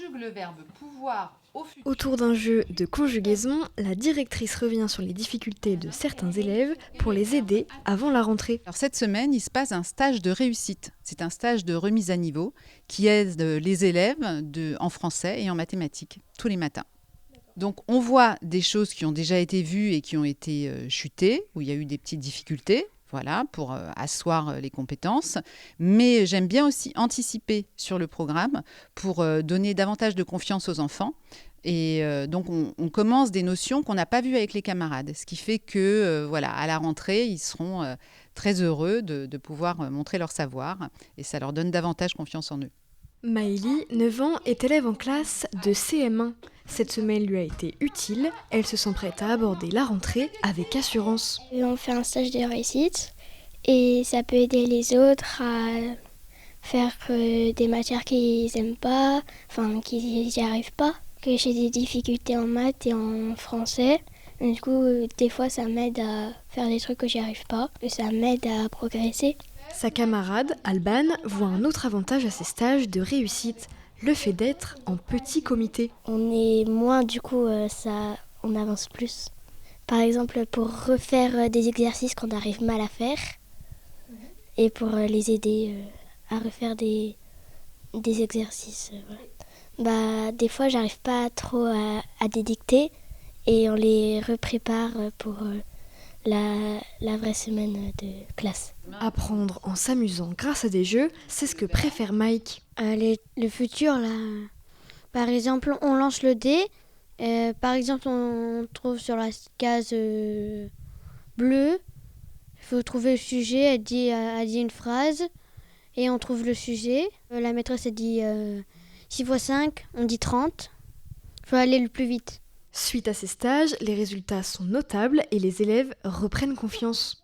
conjugue le verbe pouvoir au futur. Autour d'un jeu de conjugaison, la directrice revient sur les difficultés de certains élèves pour les aider avant la rentrée. Alors cette semaine, il se passe un stage de réussite. C'est un stage de remise à niveau qui aide les élèves en français et en mathématiques tous les matins. Donc on voit des choses qui ont déjà été vues et qui ont été chutées, où il y a eu des petites difficultés, voilà, pour asseoir les compétences. Mais j'aime bien aussi anticiper sur le programme pour donner davantage de confiance aux enfants. Et donc on commence des notions qu'on n'a pas vues avec les camarades, ce qui fait que voilà, à la rentrée, ils seront très heureux de pouvoir montrer leur savoir et ça leur donne davantage confiance en eux. Maëlie, 9 ans, est élève en classe de CM1. Cette semaine lui a été utile, elle se sent prête à aborder la rentrée avec assurance. On fait un stage de réussite et ça peut aider les autres à faire des matières qu'ils n'aiment pas, enfin qu'ils n'y arrivent pas. Que j'ai des difficultés en maths et en français. Du coup, des fois, ça m'aide à faire des trucs que j'y arrive pas, et ça m'aide à progresser. Sa camarade, Alban, voit un autre avantage à ces stages de réussite, le fait d'être en petit comité. On est moins, du coup, on avance plus. Par exemple, pour refaire des exercices qu'on arrive mal à faire, et pour les aider à refaire des exercices. Voilà. Des fois, j'arrive pas trop à des dictées, et on les reprépare pour la vraie semaine de classe. Apprendre en s'amusant grâce à des jeux, c'est ce que préfère Mike. Le futur, là, par exemple, on lance le dé. Par exemple, on trouve sur la case bleue, il faut trouver le sujet, elle dit une phrase, et on trouve le sujet. La maîtresse, elle dit 6 x 5, on dit 30. Il faut aller le plus vite. Suite à ces stages, les résultats sont notables et les élèves reprennent confiance.